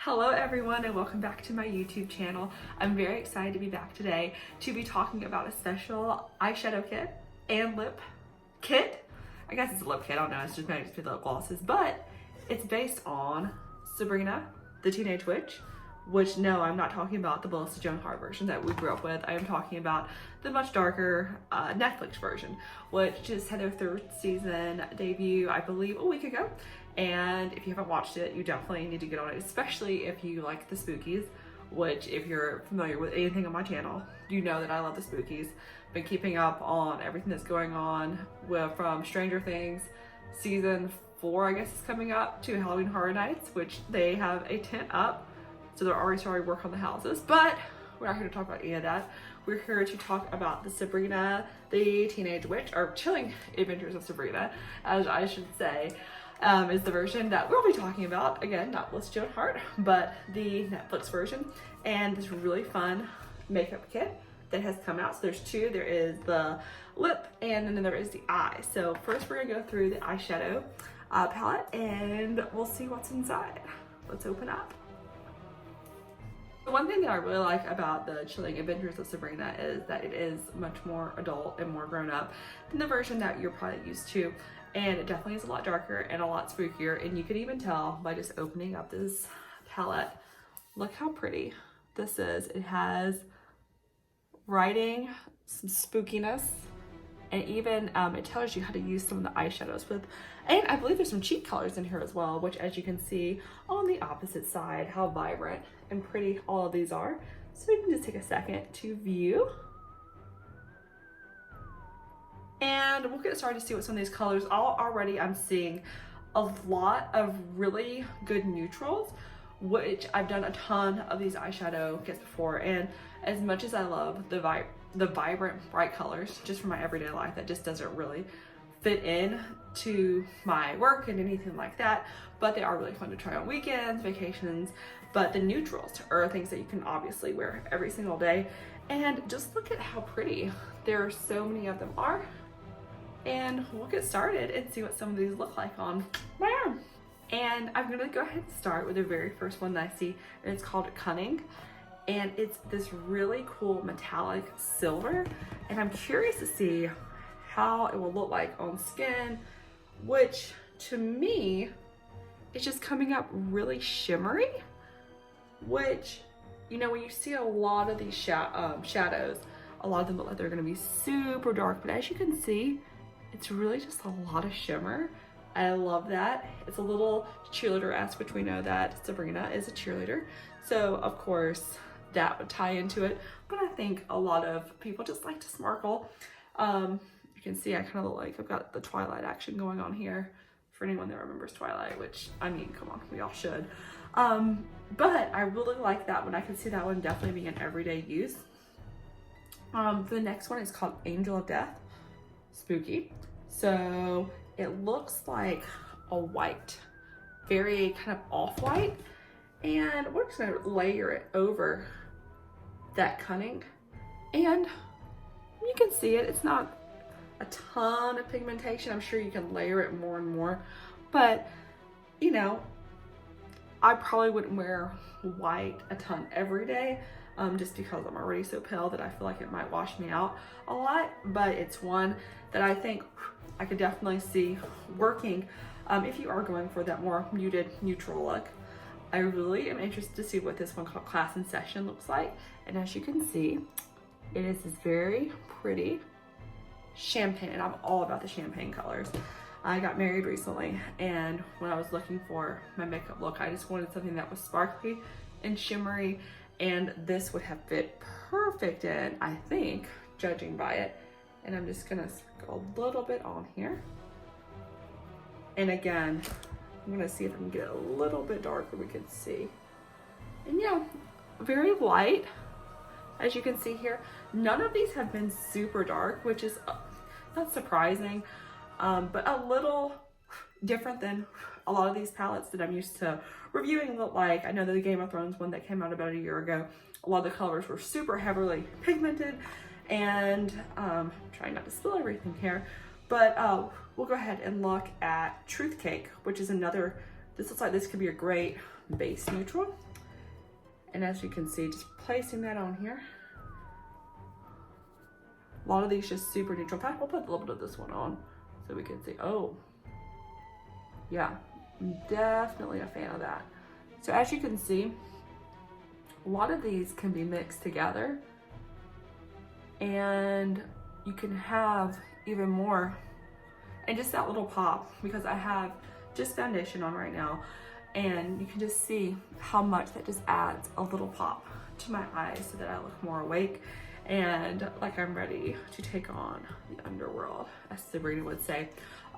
Hello everyone and welcome back to my YouTube channel. I'm very excited to be back today to be talking about a special eyeshadow kit and lip kit. I guess it's a lip kit, I don't know, it's just made with lip glosses, but it's based on Sabrina, the Teenage Witch, which no, I'm not talking about the Melissa Joan Hart version that we grew up with. I am talking about the much darker Netflix version, which just had their third season debut, I believe, a week ago. And if you haven't watched it, you definitely need to get on it, especially if you like the spookies, which if you're familiar with anything on my channel, you know that I love the spookies. Been keeping up on everything that's going on from Stranger Things season 4, I guess is coming up, to Halloween Horror Nights, which they have a tent up. So they're already starting work on the houses, but we're not here to talk about any of that. We're here to talk about the Sabrina, the Teenage Witch, or Chilling Adventures of Sabrina, as I should say. Is the version that we'll be talking about. Again, not Melissa Joan Hart, but the Netflix version. And this really fun makeup kit that has come out. So there's two. There is the lip and then there is the eye. So first we're gonna go through the eyeshadow palette and we'll see what's inside. Let's open up. The one thing that I really like about the Chilling Adventures of Sabrina is that it is much more adult and more grown up than the version that you're probably used to. And it definitely is a lot darker and a lot spookier. And you can even tell by just opening up this palette. Look how pretty this is. It has writing, some spookiness, and even it tells you how to use some of the eyeshadows with. And I believe there's some cheek colors in here as well, which as you can see on the opposite side, how vibrant and pretty all of these are. So we can just take a second to view. And we'll get started to see what some of these colors are. Already I'm seeing a lot of really good neutrals, which I've done a ton of these eyeshadow kits before. And as much as I love the vibrant bright colors just for my everyday life, that just doesn't really fit in to my work and anything like that. But they are really fun to try on weekends, vacations. But the neutrals are things that you can obviously wear every single day. And just look at how pretty there are so many of them are. And we'll get started and see what some of these look like on my arm. And I'm gonna go ahead and start with the very first one that I see, and it's called Cunning. And it's this really cool metallic silver. And I'm curious to see how it will look like on skin, which to me, is just coming up really shimmery, which, you know, when you see a lot of these shadows, a lot of them look like they're gonna be super dark, but as you can see, it's really just a lot of shimmer. I love that. It's a little cheerleader-esque, which we know that Sabrina is a cheerleader. So of course that would tie into it. But I think a lot of people just like to sparkle. You can see I kind of look like I've got the Twilight action going on here for anyone that remembers Twilight, which I mean, come on, we all should. But I really like that one. I can see that one definitely being an everyday use. The next one is called Angel of Death. Spooky. So it looks like a white, very kind of off-white, and we're just gonna layer it over that Cunning. And you can see it, it's not a ton of pigmentation. I'm sure you can layer it more and more, but you know, I probably wouldn't wear white a ton every day. Just because I'm already so pale that I feel like it might wash me out a lot, but it's one that I think I could definitely see working if you are going for that more muted neutral look. I really am interested to see what this one called Class in Session looks like, and as you can see, it is this very pretty champagne, and I'm all about the champagne colors. I got married recently, and when I was looking for my makeup look, I just wanted something that was sparkly and shimmery, and this would have fit perfect in, I think, judging by it. And I'm just gonna sprinkle a little bit on here. And again, I'm gonna see if I can get it a little bit darker, we can see. And yeah, very light, as you can see here. None of these have been super dark, which is not surprising, but a little different than a lot of these palettes that I'm used to reviewing look like. I know that the Game of Thrones one that came out about a year ago, a lot of the colors were super heavily pigmented, and I'm trying not to spill everything here, but we'll go ahead and look at Truth Cake, which is another, this looks like this could be a great base neutral. And as you can see, just placing that on here. A lot of these just super neutral. In fact, we'll put a little bit of this one on so we can see. Oh, yeah, I'm definitely a fan of that. So as you can see, a lot of these can be mixed together and you can have even more. And just that little pop, because I have just foundation on right now, and you can just see how much that just adds a little pop to my eyes so that I look more awake and like I'm ready to take on the underworld, as Sabrina would say.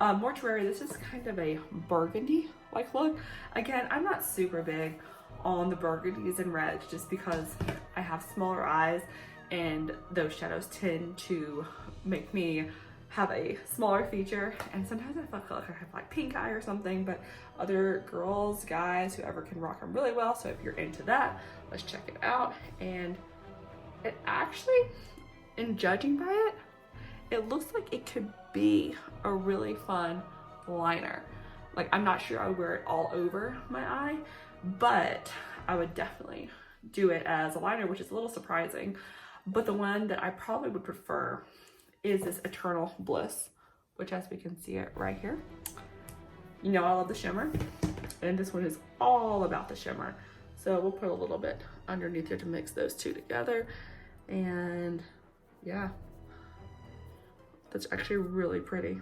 Mortuary, this is kind of a burgundy-like look. Again, I'm not super big on the burgundies and reds just because I have smaller eyes and those shadows tend to make me have a smaller feature, and sometimes I feel like I have like pink eye or something, but other girls, guys, whoever can rock them really well. So if you're into that, let's check it out. And it actually, in judging by it, it looks like it could be a really fun liner. Like, I'm not sure I would wear it all over my eye, but I would definitely do it as a liner, which is a little surprising. But the one that I probably would prefer is this Eternal Bliss, which, as we can see it right here. You know I love the shimmer, and this one is all about the shimmer. So we'll put a little bit underneath here to mix those two together. And yeah, that's actually really pretty.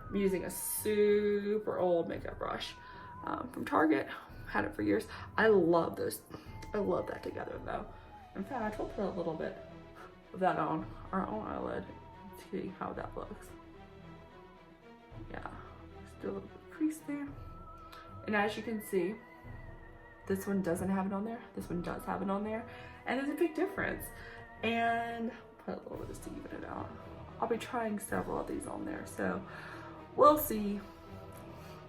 I'm using a super old makeup brush from Target. Had it for years. I love this. I love that together though. In fact, we'll put a little bit of that on our own eyelid and see how that looks. Yeah, just do a little bit of crease there. And as you can see, this one doesn't have it on there. This one does have it on there. And there's a big difference. And put a little bit just to even it out. I'll be trying several of these on there, so we'll see.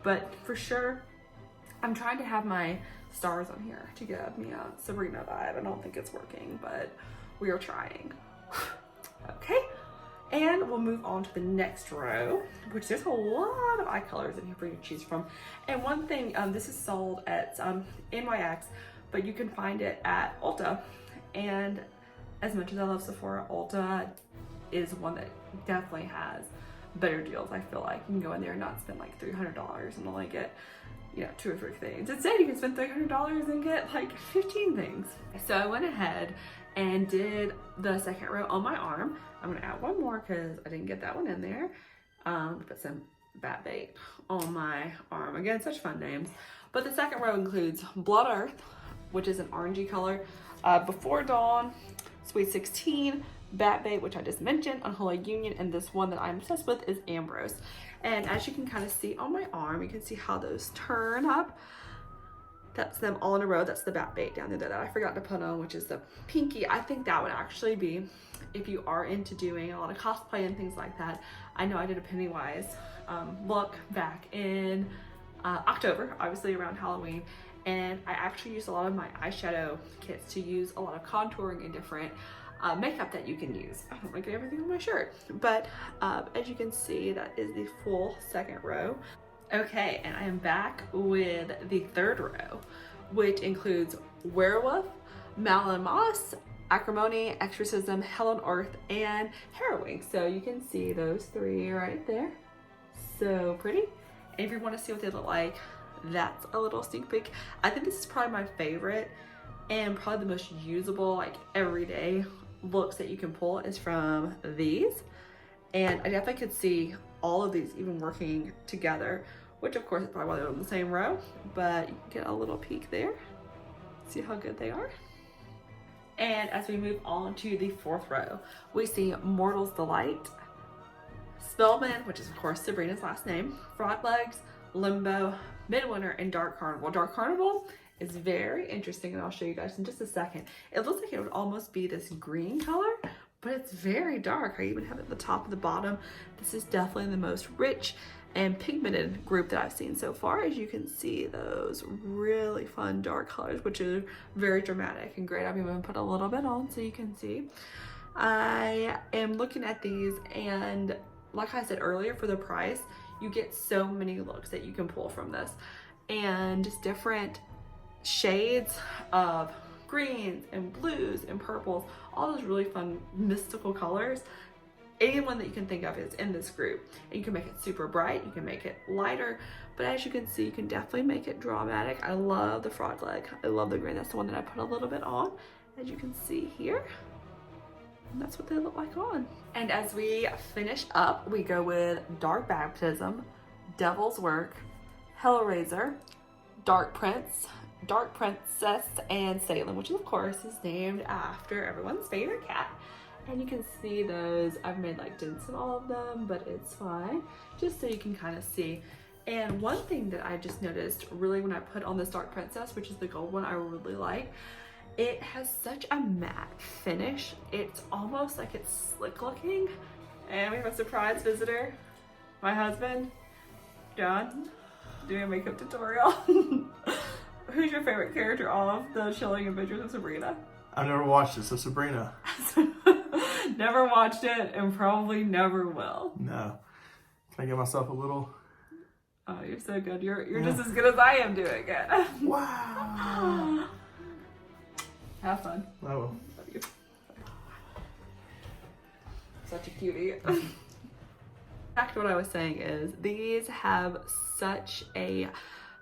But for sure, I'm trying to have my stars on here to give me a Sabrina vibe. I don't think it's working, but we are trying. Okay, and we'll move on to the next row, which there's a lot of eye colors in here for you to choose from. And one thing, this is sold at NYX, but you can find it at Ulta. And as much as I love Sephora, Ulta is one that definitely has better deals. I feel like you can go in there and not spend like $300 and only get, you know, 2 or 3 things. Instead, you can spend $300 and get like 15 things. So I went ahead and did the second row on my arm. I'm gonna add one more because I didn't get that one in there. Put some Bat Bait on my arm. Again, such fun names. But the second row includes Blood Earth, which is an orangey color, Before Dawn, Sweet 16, Bat Bait, which I just mentioned, Unholy Union, and this one that I'm obsessed with is Ambrose. And as you can kind of see on my arm, you can see how those turn up. That's them all in a row. That's the Bat Bait down there that I forgot to put on, which is the pinky. I think that would actually be, if you are into doing a lot of cosplay and things like that. I know I did a Pennywise look back in October, obviously around Halloween. And I actually used a lot of my eyeshadow kits to use a lot of contouring and different makeup that you can use. I don't like everything on my shirt, but as you can see, that is the full second row. Okay, and I am back with the third row, which includes Werewolf, Malin Moss, Acrimony, Exorcism, Hell on Earth, and Harrowing. So you can see those 3 right there. So pretty. And if you want to see what they look like, that's a little sneak peek. I think this is probably my favorite and probably the most usable, like everyday looks that you can pull is from these. And I definitely could see all of these even working together, which of course is probably why they're on the same row, but you can get a little peek there. See how good they are. And as we move on to the fourth row, we see Mortal's Delight, Spellman, which is of course Sabrina's last name, Frog Legs, Limbo, Midwinter, and Dark Carnival. Dark Carnival is very interesting, and I'll show you guys in just a second. It looks like it would almost be this green color, but it's very dark. I even have it at the top and the bottom. This is definitely the most rich and pigmented group that I've seen so far. As you can see, those really fun dark colors, which are very dramatic and great. I've even put a little bit on so you can see. I am looking at these, and like I said earlier, for the price, you get so many looks that you can pull from this, and just different shades of greens and blues and purples, all those really fun mystical colors. Anyone that you can think of is in this group. And you can make it super bright, you can make it lighter, but as you can see, you can definitely make it dramatic. I love the frog leg. I love the green. That's the one that I put a little bit on, as you can see here. And that's what they look like on. And as we finish up, we go with Dark Baptism, Devil's Work, Hellraiser, Dark Prince, Dark Princess, and Salem, which of course is named after everyone's favorite cat. And you can see those, I've made like dents in all of them, but it's fine, just so you can kind of see. And one thing that I just noticed really when I put on this Dark Princess, which is the gold one I really like, it has such a matte finish. It's almost like it's slick looking. And we have a surprise visitor, my husband, John, doing a makeup tutorial. Who's your favorite character of the Chilling Adventures of Sabrina? I've never watched it, so Sabrina. Never watched it and probably never will. No. Can I get myself a little? Oh, you're so good. You're just as good as I am doing it. Wow. Have fun. I will. Love you. Such a cutie. Back to what I was saying is these have such a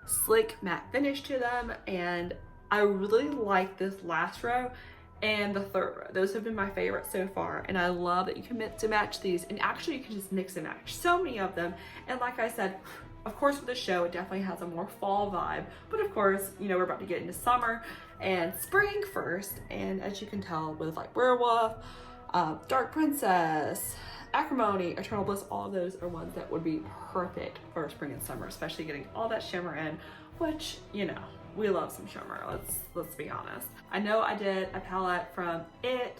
slick matte finish to them, and I really like this last row and the third row. Those have been my favorite so far, and I love that you can mix and match these, and actually you can just mix and match so many of them. And like I said, of course with the show it definitely has a more fall vibe, but of course, you know, we're about to get into summer and spring first, and as you can tell with like Werewolf, Dark Princess, Acrimony, Eternal Bliss, all of those are ones that would be perfect for spring and summer, especially getting all that shimmer in, which, you know, we love some shimmer, let's be honest. I know I did a palette from It,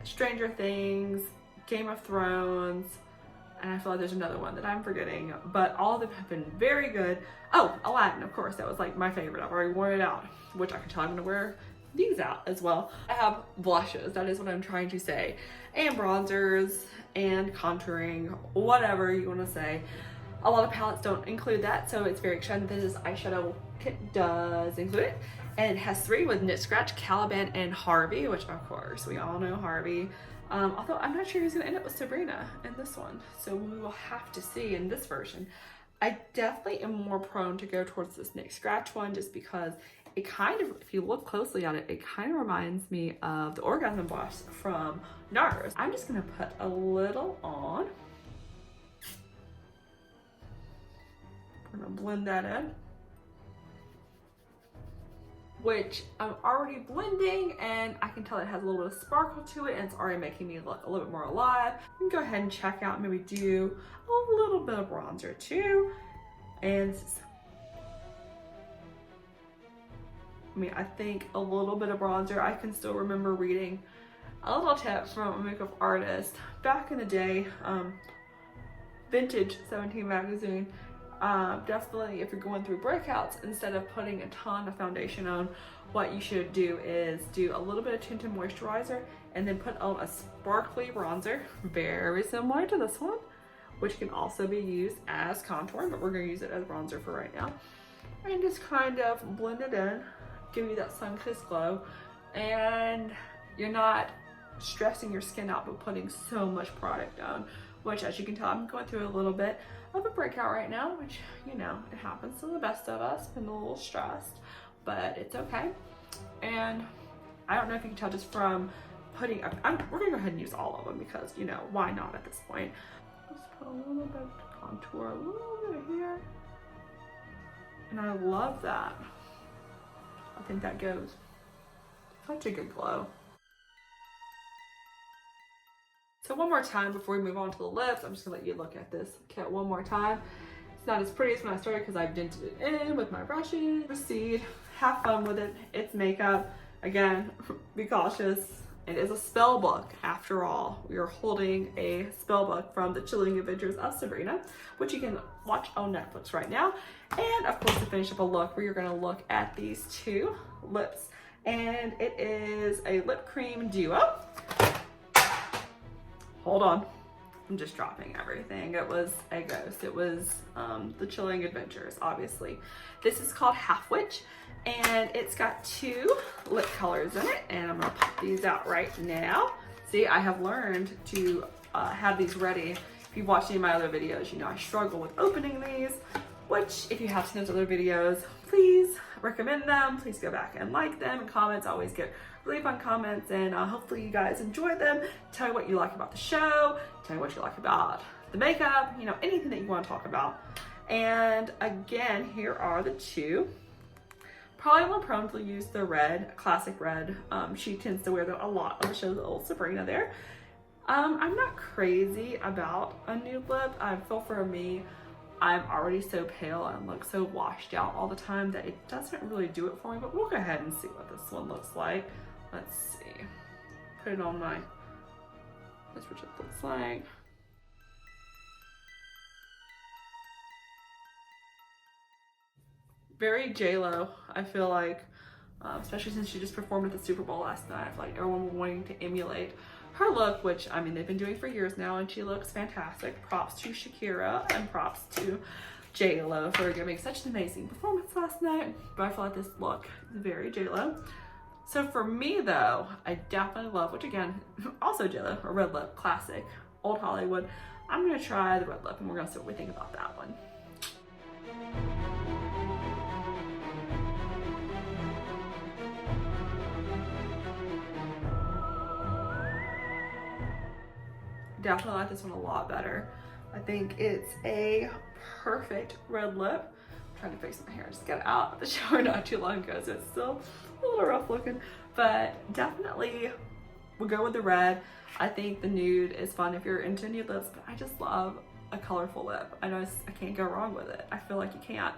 Stranger Things, Game of Thrones, and I feel like there's another one that I'm forgetting, but all of them have been very good. Oh, Aladdin, of course, that was like my favorite. I've already worn it out, which I can tell I'm gonna wear these out as well. I have blushes, that is what I'm trying to say, and bronzers, and contouring, whatever you wanna say. A lot of palettes don't include that, so it's very exciting that this eyeshadow kit does include it. And it has 3 with Knit Scratch, Caliban, and Harvey, which of course we all know Harvey. Although I'm not sure who's gonna end up with Sabrina in this one, so we will have to see in this version. I definitely am more prone to go towards this Knit Scratch one just because it kind of, if you look closely at it, it kind of reminds me of the Orgasm Blush from NARS. I'm just gonna put a little on. We're gonna blend that in, which I'm already blending, and I can tell it has a little bit of sparkle to it, and it's already making me look a little bit more alive. You can go ahead and check out, maybe do a little bit of bronzer too. And I mean, I think a little bit of bronzer. I can still remember reading a little tip from a makeup artist back in the day, vintage 17 magazine. Definitely if you're going through breakouts, instead of putting a ton of foundation on, what you should do is do a little bit of tinted moisturizer and then put on a sparkly bronzer, very similar to this one, which can also be used as contour, but we're going to use it as bronzer for right now. And just kind of blend it in, give you that sun-kissed glow, and you're not stressing your skin out by putting so much product on, which, as you can tell, I'm going through a little bit of a breakout right now, which, you know, it happens to the best of us. Been a little stressed, but it's okay. And I don't know if you can tell just from putting up, we're gonna go ahead and use all of them because, you know, why not at this point. Just put a little bit of contour, a little bit here, and I love that. I think that gives such a good glow. So one more time before we move on to the lips, I'm just gonna let you look at this kit one more time. It's not as pretty as when I started because I've dented it in with my brushes. Proceed, have fun with it. It's makeup. Again, be cautious. It is a spell book after all. We are holding a spell book from the Chilling Adventures of Sabrina, which you can watch on Netflix right now. And of course, to finish up a look, we are gonna look at these 2 lips. And it is a lip cream duo. Hold on. I'm just dropping everything. It was a ghost. It was the Chilling Adventures, obviously. This is called Half Witch, and it's got 2 lip colors in it, and I'm gonna pop these out right now. See, I have learned to have these ready. If you've watched any of my other videos, you know I struggle with opening these, which if you have seen those other videos, please recommend them. Please go back and like them, and comments. I always get really fun comments, and hopefully you guys enjoy them. Tell me what you like about the show. Tell me what you like about the makeup, you know, anything that you want to talk about. And again, here are the 2. Probably more prone to use the red, classic red. She tends to wear that a lot on the show, the old Sabrina there. I'm not crazy about a nude lip. I feel for me, I'm already so pale and look so washed out all the time that it doesn't really do it for me, but we'll go ahead and see what this one looks like. Let's see. Put it on my, that's what it looks like. Very J-Lo, I feel like, especially since she just performed at the Super Bowl last night. I feel like everyone was wanting to emulate her look, which, I mean, they've been doing for years now, and she looks fantastic. Props to Shakira and props to J-Lo for giving such an amazing performance last night. But I feel like this look is very J-Lo. So for me, though, I definitely love, which again, also J-Lo, a red lip, classic, old Hollywood. I'm gonna try the red lip, and we're gonna see what we think about that one. Definitely like this one a lot better. I think it's a perfect red lip. I'm trying to fix my hair, just got out of the shower not too long ago, so it's still a little rough looking, but definitely we'll go with the red. I think the nude is fun if you're into nude lips, but I just love a colorful lip. I know I can't go wrong with it. I feel like you can't.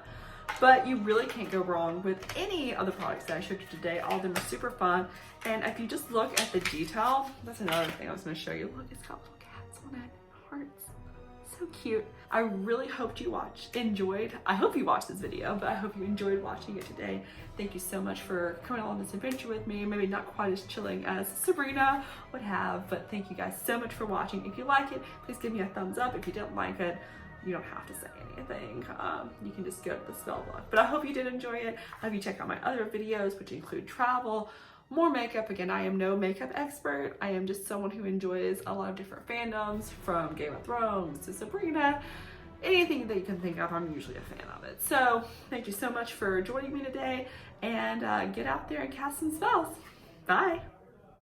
But you really can't go wrong with any of the products that I showed you today. All of them are super fun. And if you just look at the detail, that's another thing I was gonna show you. Look, it's got little cats on it, hearts. So cute. I really hoped you enjoyed. I hope you watched this video, but I hope you enjoyed watching it today. Thank you so much for coming on this adventure with me. Maybe not quite as chilling as Sabrina would have, but thank you guys so much for watching. If you like it, please give me a thumbs up. If you didn't like it, you don't have to say anything. You can just go to the spell book. But I hope you did enjoy it. I hope you check out my other videos, which include travel, more makeup. Again, I am no makeup expert. I am just someone who enjoys a lot of different fandoms, from Game of Thrones to Sabrina. Anything that you can think of, I'm usually a fan of it. So thank you so much for joining me today, and get out there and cast some spells. Bye.